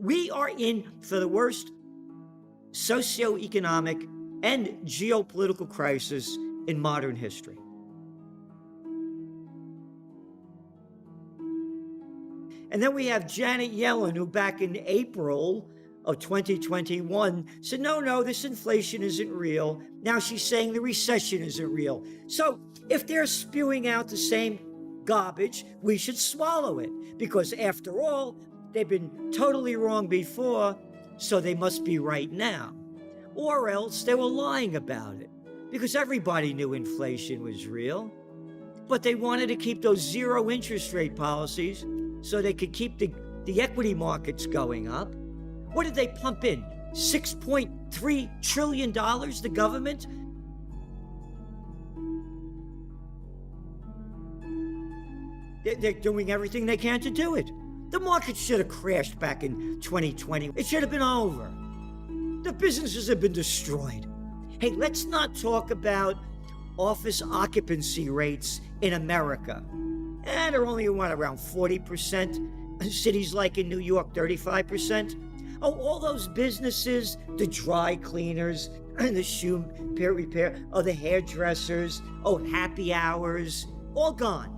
We are in for the worst socioeconomic and geopolitical crisis in modern history. And then we have Janet Yellen, who back in April of 2021 said, no, this inflation isn't real. Now she's saying the recession isn't real. So if they're spewing out the same garbage, we should swallow it, because after all, they've been totally wrong before, so they must be right now. Or else they were lying about it, because everybody knew inflation was real, but they wanted to keep those zero interest rate policies so they could keep the equity markets going up. What did they pump in? $6.3 trillion, the government? They're doing everything they can to do it. The market should have crashed back in 2020. It should have been over. The businesses have been destroyed. Hey, let's not talk about office occupancy rates in America. They're only, around 40%. Cities like in New York, 35%. Oh, all those businesses, the dry cleaners, and the shoe repair, the hairdressers, happy hours, all gone.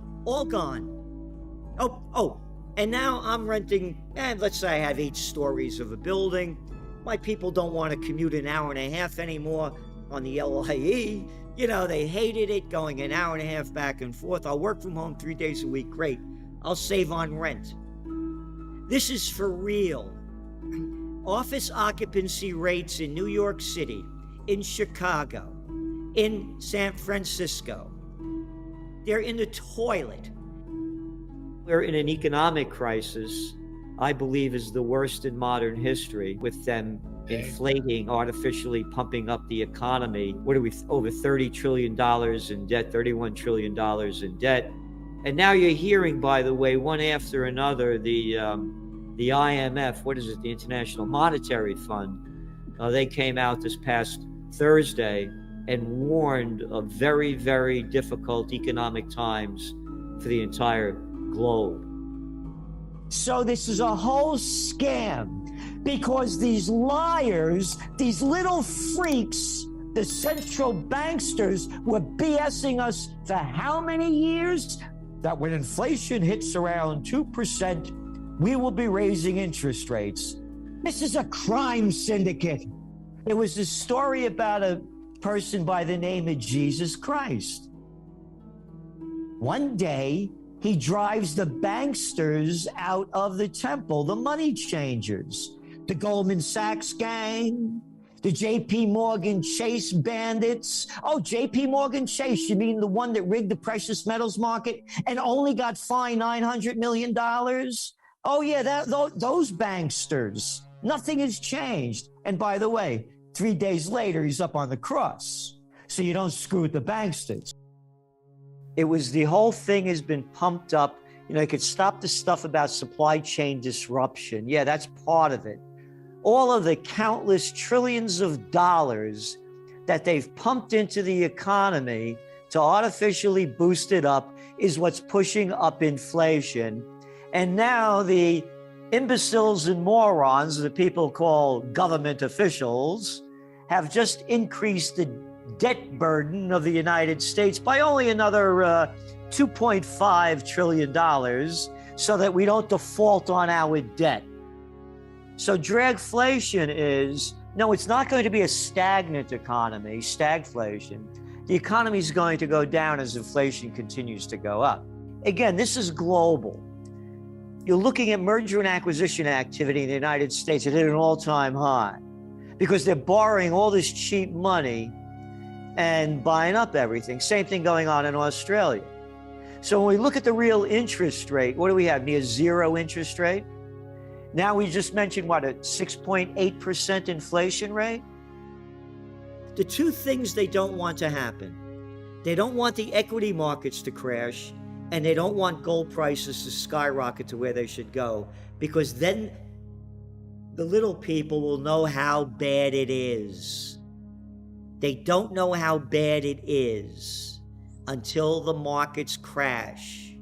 And now I'm renting, let's say I have 8 stories of a building. My people don't want to commute an hour and a half anymore on the LIE. They hated it, going an hour and a half back and forth. I'll work from home 3 days a week. Great. I'll save on rent. This is for real. Office occupancy rates in New York City, in Chicago, in San Francisco, they're in the toilet. We're in an economic crisis, I believe is the worst in modern history, with them inflating, artificially pumping up the economy. What are we, over $30 trillion in debt, $31 trillion in debt. And now you're hearing, by the way, one after another, the IMF, what is it, the International Monetary Fund, they came out this past Thursday and warned of very, very difficult economic times for the entire globe. So this is a whole scam, because these liars, these little freaks, the central banksters, were BSing us for how many years? That when inflation hits around 2%, we will be raising interest rates. This is a crime syndicate. There was a story about a person by the name of Jesus Christ. One day, he drives the banksters out of the temple, the money changers, the Goldman Sachs gang, the J.P. Morgan Chase bandits. Oh, J.P. Morgan Chase, you mean the one that rigged the precious metals market and only got fined $900 million? Oh, yeah, those banksters. Nothing has changed. And by the way, 3 days later, he's up on the cross. So you don't screw with the banksters. It was, the whole thing has been pumped up. You could stop the stuff about supply chain disruption. Yeah, that's part of it. All of the countless trillions of dollars that they've pumped into the economy to artificially boost it up is what's pushing up inflation. And now the imbeciles and morons, the people called government officials, have just increased the debt burden of the United States by only another $2.5 trillion so that we don't default on our debt. So dragflation is, no, it's not going to be a stagnant economy, stagflation. The economy is going to go down as inflation continues to go up. Again, this is global. You're looking at merger and acquisition activity in the United States. It hit an all-time high because they're borrowing all this cheap money and buying up everything. Same thing going on in Australia. So when we look at the real interest rate, what do we have? Near zero interest rate. Now we just mentioned, what, a 6.8% inflation rate? The two things they don't want to happen. They don't want the equity markets to crash, and they don't want gold prices to skyrocket to where they should go, because then the little people will know how bad it is. They don't know how bad it is until the markets crash.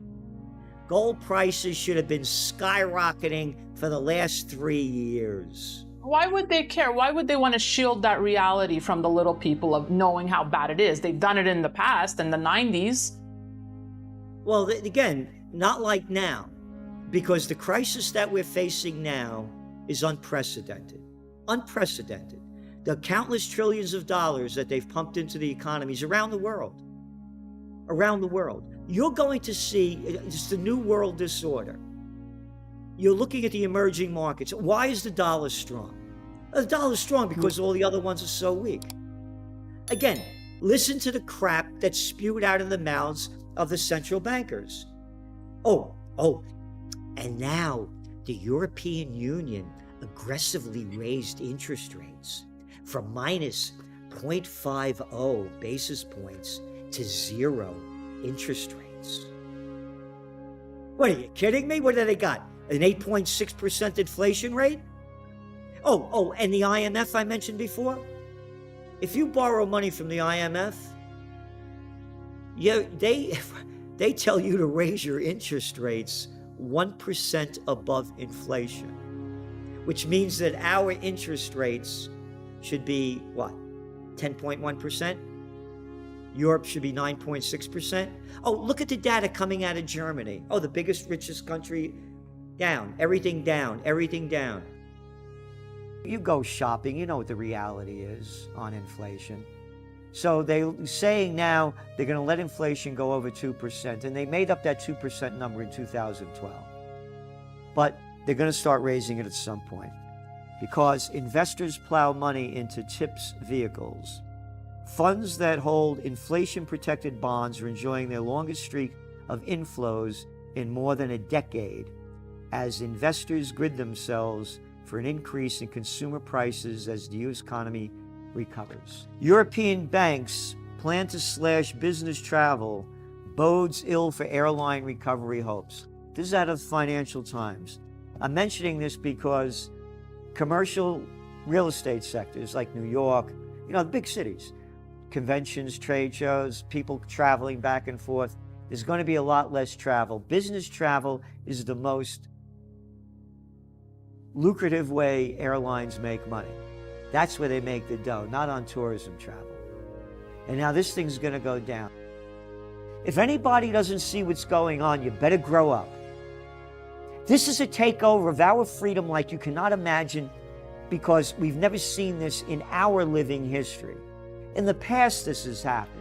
Gold prices should have been skyrocketing for the last 3 years. Why would they care? Why would they want to shield that reality from the little people of knowing how bad it is? They've done it in the past, in the 90s. Well, again, not like now, because the crisis that we're facing now is unprecedented. Unprecedented. The countless trillions of dollars that they've pumped into the economies around the world. Around the world. You're going to see, it's the new world disorder. You're looking at the emerging markets. Why is the dollar strong? The dollar's strong because all the other ones are so weak. Again, listen to the crap that's spewed out of the mouths of the central bankers. And now the European Union aggressively raised interest rates from minus 0.50 basis points to 0 interest rates. What, are you kidding me? What do they got? An 8.6% inflation rate? And the IMF I mentioned before? If you borrow money from the IMF, they tell you to raise your interest rates 1% above inflation, which means that our interest rates should be, what, 10.1%? Europe should be 9.6%. Look at the data coming out of Germany. The biggest, richest country, down, everything down, everything down. You go shopping, you know what the reality is on inflation. So they're saying now they're going to let inflation go over 2%, and they made up that 2% number in 2012. But they're going to start raising it at some point because investors plow money into TIPS vehicles. Funds that hold inflation-protected bonds are enjoying their longest streak of inflows in more than a decade as investors grid themselves for an increase in consumer prices as the U.S. economy recovers. European banks plan to slash business travel, bodes ill for airline recovery hopes. This is out of Financial Times. I'm mentioning this because commercial real estate sectors like New York, the big cities, conventions, trade shows, people traveling back and forth, there's going to be a lot less travel. Business travel is the most lucrative way airlines make money. That's where they make the dough, not on tourism travel. And now this thing's going to go down. If anybody doesn't see what's going on, you better grow up. This is a takeover of our freedom like you cannot imagine, because we've never seen this in our living history. In the past, this has happened.